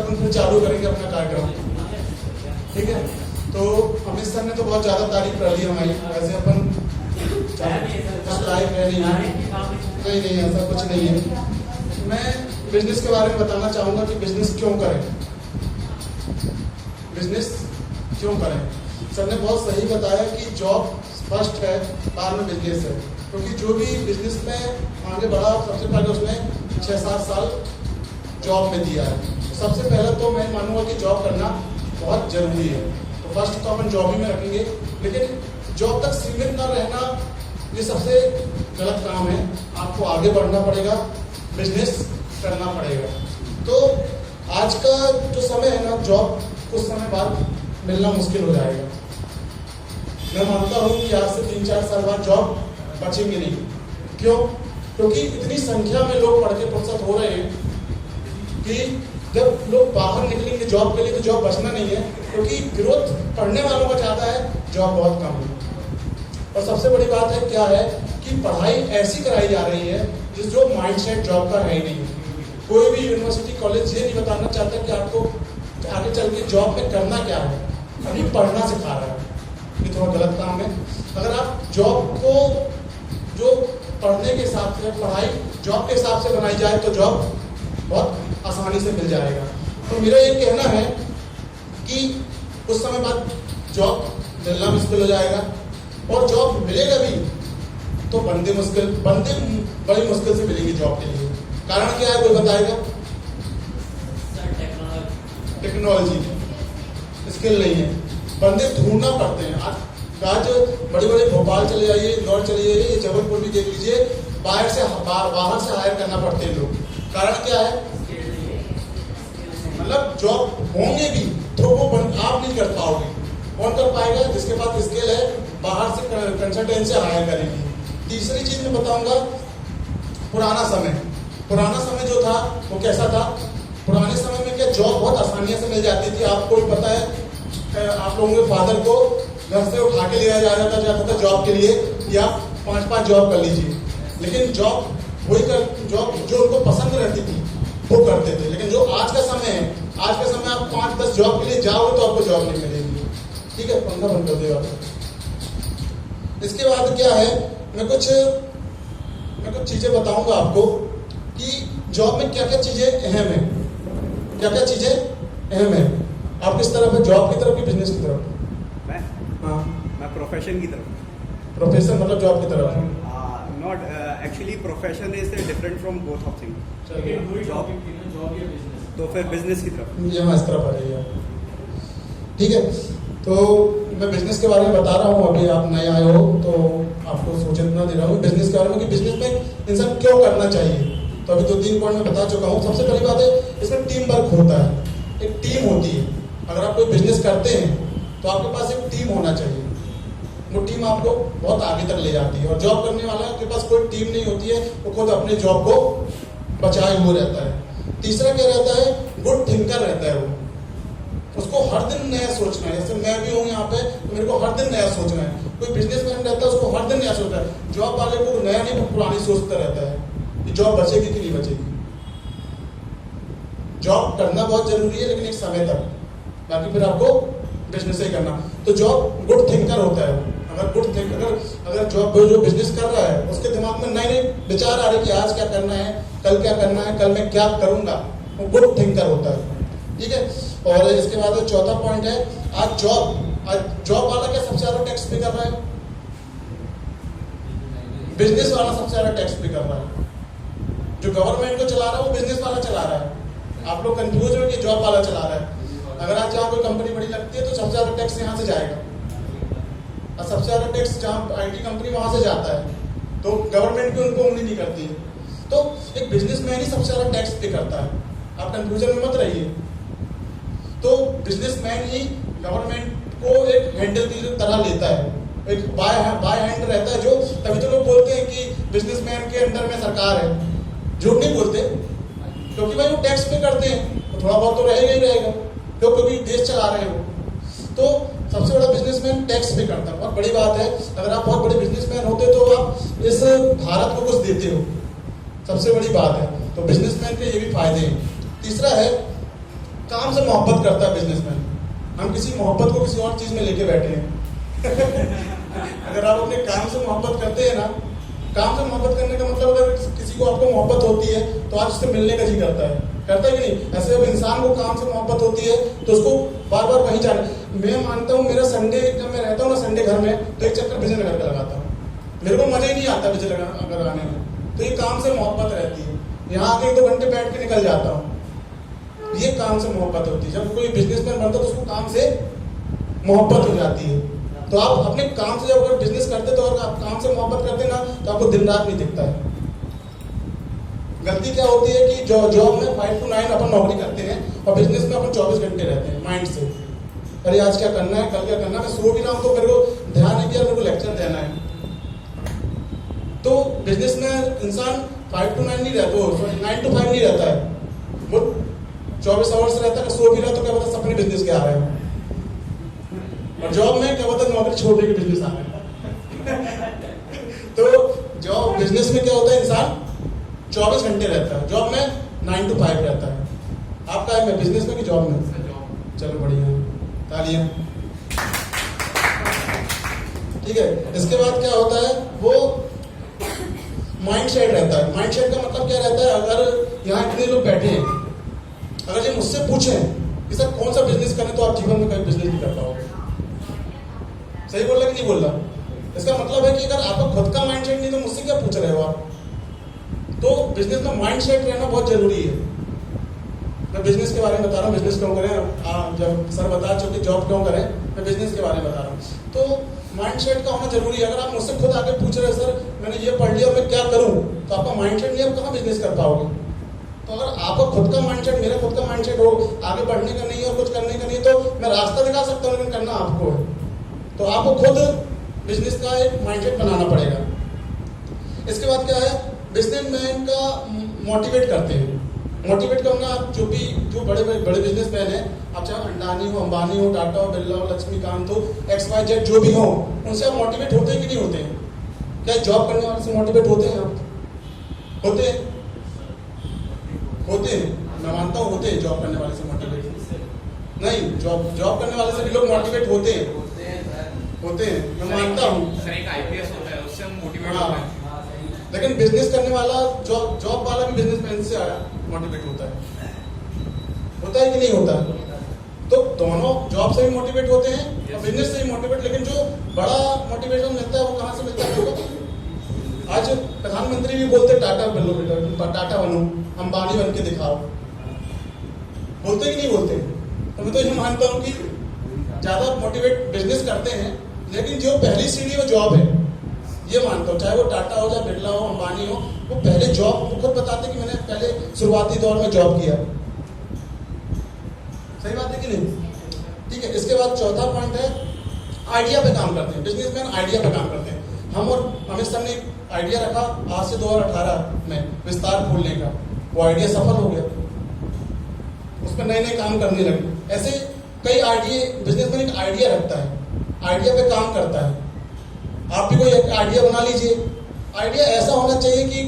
अपन फिर चालू करेंगे अपना कार्यक्रम, ठीक है। तो अमित सर ने तो बहुत ज़्यादा तारीफ कर ली हमारी, वैसे अपन लाइव है नहीं ऐसा कुछ नहीं है। मैं बिजनेस के बारे में बताना चाहूँगा कि बिजनेस क्यों करें, बिजनेस क्यों करें। सर ने बहुत सही बताया कि जॉब फर्स्ट है, बाद में बिजनेस है, क्योंकि जो भी बिजनेस में आगे बढ़ा सबसे पहले उसने 6-7 साल जॉब में दिया है। सबसे पहले तो मैं मानूंगा कि जॉब करना बहुत जरूरी है, तो फर्स्ट तो अपन जॉब ही में रखेंगे, लेकिन जॉब तक सीमित न रहना ये सबसे गलत काम है। आपको आगे बढ़ना पड़ेगा, बिजनेस करना पड़ेगा। तो आज का जो समय है ना, जॉब कुछ समय बाद मिलना मुश्किल हो जाएगा। मैं मानता हूँ कि आज से 3-4 साल बाद जॉब बचेंगे नहीं। क्यों? क्योंकि इतनी संख्या में लोग पढ़ के फुर्सत हो रहे हैं कि जब लोग बाहर निकलेंगे जॉब के लिए तो जॉब बचना नहीं है, क्योंकि ग्रोथ पढ़ने वालों का ज़्यादा है, जॉब बहुत कम है। और सबसे बड़ी बात है क्या है कि पढ़ाई ऐसी कराई जा रही है जिस जो माइंडसेट जॉब का है ही नहीं। कोई भी यूनिवर्सिटी कॉलेज ये नहीं बताना चाहता कि आपको आगे चल के जॉब में करना क्या है, अभी पढ़ना सिखा रहा है। ये थोड़ा गलत काम है। अगर आप जॉब को जो पढ़ने के हिसाब से, पढ़ाई जॉब के हिसाब से बनाई जाए तो जॉब बहुत आसानी से मिल जाएगा। तो मेरा ये कहना है कि कुछ समय बाद जॉब मिलना मुश्किल हो जाएगा, और जॉब मिलेगा भी तो बंदे बड़ी मुश्किल से मिलेंगी जॉब के लिए। कारण क्या है, कोई बताएगा? टेक्नोलॉजी स्किल नहीं है, बंदे ढूंढना पड़ते हैं। आज बड़े बड़े भोपाल चले जाइए, इंदौर चले जाइए, जबलपुर भी देख लीजिए, बाहर से हायर करना पड़ते हैं लोग। कारण क्या है? मतलब जॉब होंगे भी तो वो आप नहीं कर पाओगे। कौन कर पाएगा? जिसके पास स्किल है, बाहर से कंसल्टेंसी हायर करेंगे। तीसरी चीज मैं बताऊंगा, पुराना समय जो था वो कैसा था। पुराने समय में क्या जॉब बहुत आसानी से मिल जाती थी। आपको भी पता है, आप लोगों के फादर को घर से उठा के लिया जाता था जॉब के लिए, या 5-5 जॉब कर लीजिए। लेकिन जॉब जो उनको पसंद रहती थी वो करते थे। लेकिन जो आज का समय है, आज का समय आप 5-10 जॉब के लिए जाओगे तो आपको जॉब नहीं मिलेगी। ठीक है, पंखा बंद कर देगा। इसके बाद क्या है, मैं कुछ चीजें बताऊंगा आपको कि जॉब में क्या क्या चीजें अहम है, आप किस तरफ है, जॉब की तरफ कि बिजनेस की तरफ? मैं प्रोफेशन की तरफ। प्रोफेशन मतलब जॉब की तरफ? Not actually profession is different from both of things. Job या बिजनेस, तो फिर बिजनेस की तरफ ये इस तरफ आ जाइए। ठीक है, तो मैं बिजनेस के बारे में बता रहा हूँ। अभी आप नए आए हो तो आपको सूचना दे रहा हूँ बिजनेस के बारे में कि बिजनेस में इंसान क्यों करना चाहिए। तो अभी 2-3 पॉइंट मैं बता चुका हूँ। सबसे पहली बात है, इसमें टीम वर्क होता है, एक टीम होती है। अगर आप कोई बिजनेस करते हैं तो आपके पास एक टीम होना चाहिए, वो टीम आपको बहुत आगे तक ले जाती है। और जॉब करने वाला के पास कोई टीम नहीं होती है, वो खुद अपने जॉब को बचाए हुए रहता है। तीसरा क्या रहता है, गुड थिंकर रहता है। वो उसको हर दिन नया सोचना है। जैसे मैं भी हूँ यहाँ पे, तो मेरे को हर दिन नया सोचना है। कोई बिजनेसमैन रहता है, उसको हर दिन नया सोचना है। जॉब वाले को नया नहीं, पुरानी सोचता रहता है कि जॉब बचेगी कि नहीं बचेगी। जॉब करना बहुत जरूरी है, लेकिन एक समय तक, बाकी फिर आपको बिजनेस ही करना। तो जॉब गुड थिंकर होता है। अगर जॉब जो बिजनेस कर रहा है उसके दिमाग में नए नए विचार आ रहे कि आज क्या करना है, कल क्या करना है, कल मैं क्या करूंगा, वो गुड थिंकर होता है। ठीक है, और इसके बाद चौथा पॉइंट है, आज जॉब वाला क्या सबसे ज्यादा टैक्स पे कर रहा है? बिजनेस वाला सबसे ज्यादा टैक्स पे कर रहा है। जो गवर्नमेंट को चला रहा है वो बिजनेस वाला चला रहा है। आप लोग कंफ्यूज हो कि जॉब वाला चला रहा है। अगर आज जहाँ कोई कंपनी बड़ी लगती है तो सबसे ज्यादा टैक्स यहाँ से जाएगा, और सबसे ज्यादा टैक्स जहाँ आईटी कंपनी वहां से जाता है, तो गवर्नमेंट भी उनको उंगली नहीं करती है। तो एक बिजनेसमैन ही सबसे ज्यादा टैक्स पे करता है। आप कंफ्यूजन में मत रहिए। तो बिजनेसमैन ही गवर्नमेंट को एक हैंडल की तरह लेता है, एक बाय हैंड रहता है। जो तभी तो लोग बोलते हैं कि बिजनेसमैन के अंडर में सरकार है। झूठ नहीं बोलते, क्योंकि भाई वो टैक्स पे करते हैं, तो थोड़ा बहुत तो रहेगा ही रहेगा, क्योंकि देश चला रहे हो। तो सबसे बड़ा बिजनेसमैन टैक्स भी करता है। बहुत बड़ी बात है, अगर आप बहुत बड़े बिजनेसमैन होते तो आप इस भारत को कुछ देते हो, सबसे बड़ी बात है। तो बिजनेसमैन के ये भी फायदे हैं। तीसरा है काम से मोहब्बत करता है बिजनेसमैन। हम किसी मोहब्बत को किसी और चीज में लेके बैठे हैं। अगर आप अपने काम से मोहब्बत करते हैं ना, काम से मोहब्बत करने का मतलब अगर किसी को आपको मोहब्बत होती है तो आज उससे मिलने का जी करता है कि नहीं? ऐसे जब इंसान को काम से मोहब्बत होती है तो उसको बार बार वहीं जाना। मैं मानता हूँ मेरा संडे, जब मैं रहता हूँ ना संडे घर में, तो एक चक्कर विजय नगर का लगाता हूँ। मेरे को मजा ही नहीं आता विजय नगर आने में, तो ये काम से मोहब्बत रहती है। यहाँ आके 1-2 घंटे बैठ के निकल जाता हूँ, ये काम से मोहब्बत होती है। जब कोई बिजनेसमैन बनता है तो उसको काम से मोहब्बत हो जाती है। तो आप अपने काम से जब अगर बिजनेस करते तो अगर आप काम से मोहब्बत करते ना तो आपको दिन रात नहीं दिखता है। गलती क्या होती है कि जॉब में 5 to 9 अपन नौकरी करते हैं और बिजनेस में अपन 24 घंटे रहते हैं माइंड से। अरे आज क्या करना है, कल क्या करना है। मैं सो भी रहा हूँ तो मेरे को ध्यान है कि यार मेरे को लेक्चर देना है। तो बिजनेस में इंसान 5 to 9 नहीं रहता, वो 9 to 5 नहीं रहता है, वो 24 आवर्स रहता है। सो भी रहा तो क्या पता सपने बिजनेस के आ रहे हैं, और जॉब में क्या पता नौकरी छोड़ने के बिजनेस आ रहे हैं। तो जॉब बिजनेस में क्या होता है, इंसान 24 घंटे रहता है, जॉब में 9 to 5 रहता है। आपका है बिजनेस में कि जॉब में? चलो बढ़िया, तालियां। ठीक है, इसके बाद क्या होता है, वो माइंड सेट रहता है। माइंड सेट का मतलब क्या रहता है, अगर यहाँ इतने लोग बैठे हैं, अगर ये मुझसे पूछें कि सर कौन सा बिजनेस करें, तो आप जीवन में कभी बिजनेस नहीं कर पाओगे। सही बोल रहा कि नहीं बोल रहा? इसका मतलब है कि अगर आपका खुद का माइंड सेट नहीं तो मुझसे क्या पूछ रहे हो आप? तो बिजनेस में माइंड सेट रहना बहुत जरूरी है। मैं बिजनेस के बारे में बता रहा हूँ, बिजनेस क्यों करें। जब सर बता चुके जॉब क्यों करें, मैं बिजनेस के बारे में बता रहा हूँ। तो माइंड सेट का होना जरूरी है। अगर आप मुझसे खुद आके पूछ रहे हैं सर मैंने ये पढ़ लिया, मैं क्या करूँ, तो आपका माइंड सेट नहीं, आप कहाँ बिजनेस कर पाओगे। तो अगर आपका खुद का माइंड सेट, मेरा खुद का माइंड सेट हो, आगे बढ़ने का नहीं है और कुछ करने का नहीं, तो मैं रास्ता दिखा सकता हूँ, लेकिन करना आपको है। तो आपको खुद बिजनेस का एक माइंड सेट बनाना पड़ेगा। इसके बाद क्या है, बिजनेसमैन का मोटिवेट करते हैं। मोटिवेट करना, जो बड़े बिजनेसमैन हैं, आप चाहे अंडानी हो, अंबानी हो, टाटा हो, बिरला हो, लक्ष्मीकांत हो, XYZ जो भी हो, उनसे आप मोटिवेट होते हैं कि नहीं होते हैं? क्या जॉब करने वाले से मोटिवेट होते हैं आप? होते हैं? मैं मानता हूँ होते हैं। जॉब करने वाले से मोटिवेट नहीं, जॉब करने वाले से भी लोग मोटिवेट होते हैं, मैं मानता हूँ। IPS होता है, उससे हम मोटिवेट होते हैं। लेकिन बिजनेस करने वाला, जॉब वाला भी बिजनेसमैन से मोटिवेट होता है कि नहीं होता? तो दोनों जॉब से भी मोटिवेट होते हैं और बिजनेस से भी मोटिवेट। लेकिन जो बड़ा मोटिवेशन मिलता है वो कहाँ से मिलता है? आज प्रधानमंत्री भी बोलते टाटा बनो बेटा, टाटा बनो, अंबानी बन के दिखाओ, बोलते कि नहीं बोलते? तो मैं तो ये मानता हूँ कि ज्यादा मोटिवेट बिजनेस करते हैं, लेकिन जो पहली सीढ़ी वो जॉब है, ये मानता हूँ। चाहे वो टाटा हो, चाहे बिरला हो, अंबानी हो, वो पहले जॉब खुद बताते कि मैंने पहले शुरुआती दौर में जॉब किया। सही बात है कि नहीं? ठीक है, इसके बाद चौथा पॉइंट है, आइडिया पे काम करते हैं। बिजनेसमैन आइडिया पे काम करते हैं। हम और अमित सर ने एक आइडिया रखा आज से 2018 में विस्तार खोलने का, वो आइडिया सफल हो गया, उस पर नए काम करने लगे। ऐसे कई आइडिया, बिजनेसमैन एक आइडिया रखता है, आइडिया पे काम करता है। आप भी कोई आइडिया बना लीजिए। आइडिया ऐसा होना चाहिए कि,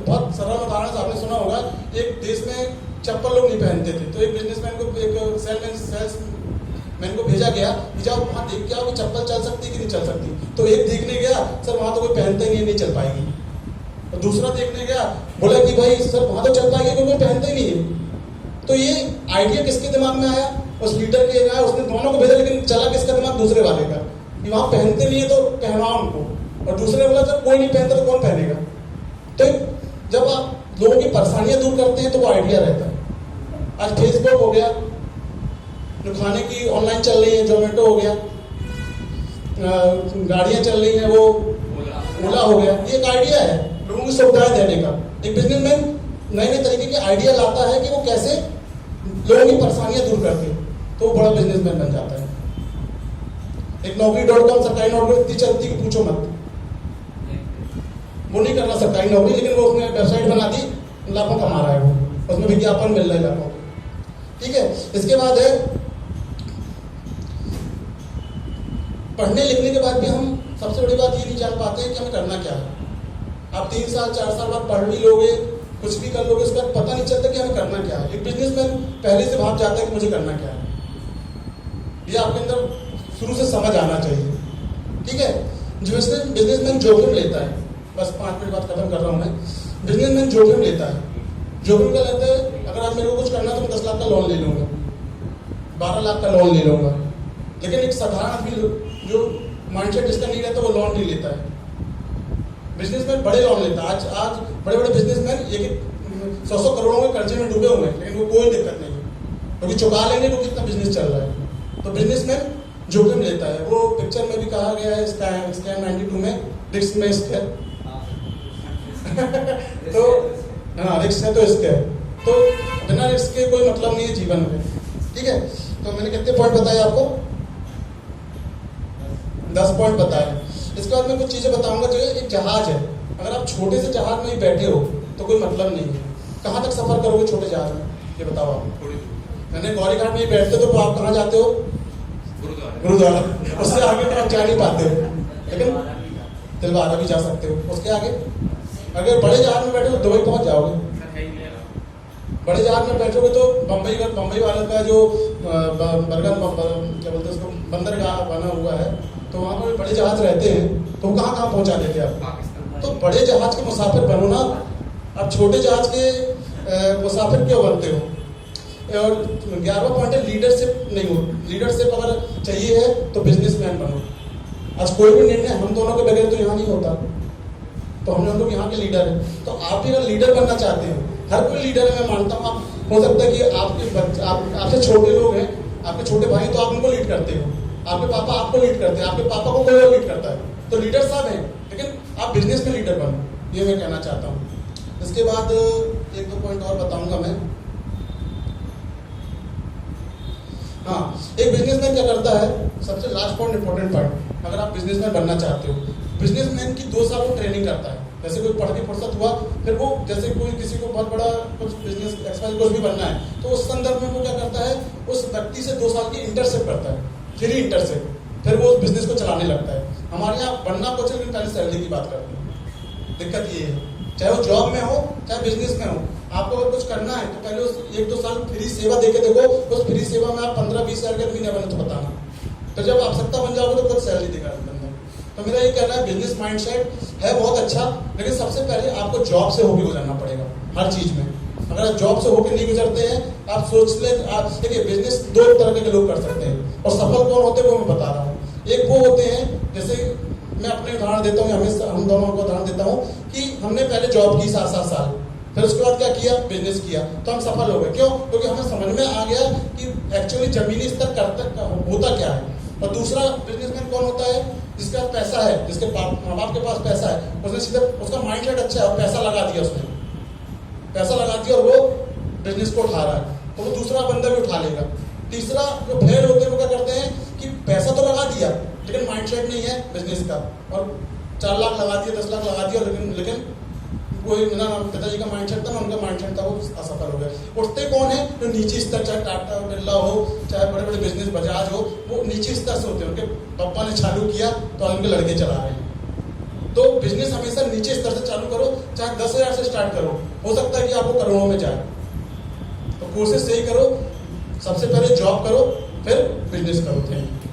बहुत सरल उदाहरण आपने सुना होगा, एक देश में चप्पल लोग नहीं पहनते थे, तो एक बिजनेसमैन को, एक सेल्समैन को भेजा गया कि जाओ वहाँ देख के आओ कि चप्पल चल सकती कि नहीं चल सकती। तो एक देखने गया, सर वहाँ तो कोई पहनता ही नहीं चल पाएगी। और दूसरा देखने गया, बोला कि भाई सर वहाँ तो चल पाएगी, कोई पहनता ही नहीं है। तो ये आइडिया किसके दिमाग में आया? उस लीडर के आया, उसने दोनों को भेजा, लेकिन चला किसका दिमाग? दूसरे वाले का, कि वहाँ पहनते नहीं है तो पहनाओ उनको। और दूसरे बोला सर कोई नहीं पहनता तो कौन पहनेगा? तो जब आप लोगों की परेशानियां दूर करते हैं तो वो आइडिया रहता है। आज फेसबुक हो गया, खाने की ऑनलाइन चल रही है, जोमेटो हो गया, गाड़ियां चल रही हैं, वो ओला हो गया, ये एक आइडिया है लोगों की सुविधाएं देने का। एक बिजनेसमैन नए नए तरीके के आइडिया लाता है कि वो कैसे लोगों की परेशानियां दूर करते, तो वो बड़ा बिजनेसमैन बन जाता है। एक Naukri.com सरकारी नौकरी इतनी चलती कि पूछो मत, वो नहीं कर रहा सरकारी नौकरी, लेकिन वो उसने वेबसाइट बना दी, लाखों कमा रहा है, वो उसमें विज्ञापन मिल रहा है लाखों। ठीक है, इसके बाद है पढ़ने लिखने के बाद भी हम सबसे बड़ी बात ये नहीं जान पाते हैं कि हमें करना क्या है। आप 3 साल 4 साल बाद पढ़ भी लोगे, कुछ भी कर लोगे, उसका पता नहीं चलता कि हमें करना क्या है। एक बिजनेसमैन पहले से भाग जाता है कि मुझे करना क्या है, ये आपके अंदर शुरू से समझ आना चाहिए, ठीक है। बिजनेसमैन जोखिम लेता है, बस 5 मिनट बाद खत्म कर रहा हूँ मैं। बिजनेसमैन जोखिम लेता है। जोखिम क्या लेता है, अगर आप मेरे को कुछ करना तो मैं 10 लाख का लोन ले लूंगा, 12 लाख का लोन ले लूंगा। लेकिन एक साधारण आदमी जो माइंडसेट जिसका नहीं रहता वो लोन नहीं लेता है। बिजनेसमैन बड़े लोन लेता है। आज बड़े बड़े बिजनेसमैन 100 करोड़ों के कर्जे में डूबे हुए हैं, लेकिन वो कोई दिक्कत नहीं है, क्योंकि चुका लेंगे तो कितना बिजनेस चल रहा है। तो बिजनेसमैन जोखिम लेता है। वो पिक्चर में भी कहा गया है, स्कैम 92 में, रिस्क में स्कैम तो हाँ, रिस्क है तो स्कैम, तो बिना रिस्क के कोई मतलब नहीं है जीवन में, ठीक है। तो मैंने कितने पॉइंट बताए आपको? 10 पॉइंट बताए। इसके बाद मैं कुछ चीजें बताऊंगा। जो एक जहाज है, अगर आप छोटे से जहाज में ही बैठे हो तो कोई मतलब नहीं है। कहाँ तक सफर करोगे छोटे जहाज में, ये बताओ आप। मैंने गौरी घाट में ही बैठते तो आप कहाँ जाते हो? गुरुद्वारा। उससे आगे तो आप जा नहीं पाते हो, लेकिन दिलवारा भी जा सकते हो। उसके आगे अगर बड़े जहाज में बैठे हो दुबई पहुंच जाओगे। बड़े जहाज में बैठोगे तो बम्बई वाले का जो बरगद क्या बोलते हैं उसको, बंदरगाह बना हुआ है, तो वहाँ पर बड़े जहाज रहते हैं, तो कहाँ कहाँ पहुँचा देते हैं आप। तो बड़े जहाज के मुसाफिर बनो ना, आप छोटे जहाज के मुसाफिर क्यों बनते हो? और 11वां पॉइंट है लीडरशिप नहीं हो। लीडरशिप अगर चाहिए है तो बिजनेसमैन बनो। आज कोई भी निर्णय हम दोनों के बगैर तो यहाँ नहीं होता, तो हम लोग यहाँ के लीडर हैं। तो आप भी अगर लीडर बनना चाहते हैं, हर कोई लीडर है, मैं मानता हूँ। आप हो सकता है कि आपके बच्चे आपसे छोटे लोग हैं, आपके छोटे भाई, तो आप उनको लीड करते हो, आपके पापा आपको लीड करते हैं, आपके पापा को कोई और लीड करता है, तो लीडर साहब हैं। लेकिन आप बिजनेस में लीडर बनो, ये मैं कहना चाहता हूँ। इसके बाद 1-2 पॉइंट और बताऊंगा मैं। हाँ, एक बिजनेसमैन क्या करता है, सबसे लास्ट पॉइंट, इंपॉर्टेंट पॉइंट, अगर आप बिजनेसमैन बनना चाहते हो, बिजनेसमैन की 2 साल वो ट्रेनिंग करता है। जैसे कोई पढ़ के फुर्सत हुआ, फिर वो जैसे कोई किसी को बहुत बड़ा कुछ बिजनेस एक्सपाइर कुछ भी बनना है, तो उस संदर्भ में वो क्या करता है, उस व्यक्ति से 2 साल की इंटर्नशिप करता है, फ्री इंटर्नशिप, फिर वो उस बिजनेस को चलाने लगता है। हमारे यहाँ बनना कुछ, लेकिन पहले सैलरी की बात करते हैं। दिक्कत ये है, चाहे वो जॉब में हो चाहे बिजनेस में हो, आपको अगर कुछ करना है तो पहले उस 1-2 साल फ्री सेवा देके देखो। उस फ्री सेवा में आप 15-20 हज़ार के महीने बने तो बताना, तो जब आवश्यकता बन जाओगे तो खुद सैलरी देगा बंदा। तो मेरा ये कहना है, बिजनेस माइंडसेट है बहुत अच्छा, लेकिन सबसे पहले आपको जॉब से होकर गुजरना पड़ेगा हर चीज में। अगर आप जॉब से होकर नहीं गुजरते हैं, आप सोच ले, आप देखिए बिजनेस 2 तरह के लोग कर सकते हैं, और सफल कौन होते हैं वो मैं बता रहा हूँ। एक वो होते हैं, जैसे मैं अपने उदाहरण देता हूँ, हम दोनों को उदाहरण देता हूँ कि हमने पहले जॉब की 7-7 साल, फिर उसके बाद क्या किया, बिजनेस किया, तो हम सफल हो गए। क्यों? क्योंकि हमें समझ में आ गया कि एक्चुअली जमीनी स्तर करता होता क्या है। और दूसरा बिजनेसमैन कौन होता है, जिसके पास पैसा है, जिसके माँ बाप के पास पैसा है, उसने सीधा, उसका माइंडसेट अच्छा है और पैसा लगा दिया, उसने पैसा लगा दिया और वो बिजनेस को उठा रहा है, तो वो दूसरा बंदा भी उठा लेगा। तीसरा जो फेल होते हैं वो क्या करते हैं कि पैसा तो लगा दिया लेकिन माइंडसेट नहीं है बिजनेस का, और 4 लाख लगा दिया, 10 लाख लगा दिया, लेकिन कोई ना पिताजी का माइंडसेट था ना उनका माइंडसेट था, वो असफल हो गए। उठते कौन है, जो नीचे स्तर, चाहे टाटा बिरला हो, चाहे बड़े बड़े बिजनेस बजाज हो, वो नीचे स्तर से होते हैं। उनके पापा ने चालू किया तो आज उनके लड़के चला रहे हैं। तो बिजनेस हमेशा नीचे स्तर से चालू करो, चाहे 10,000 से स्टार्ट करो, हो सकता है कि आपको करोड़ों में जाए। तो कोशिश यही करो, सबसे पहले जॉब करो, फिर बिजनेस करो। Thank you.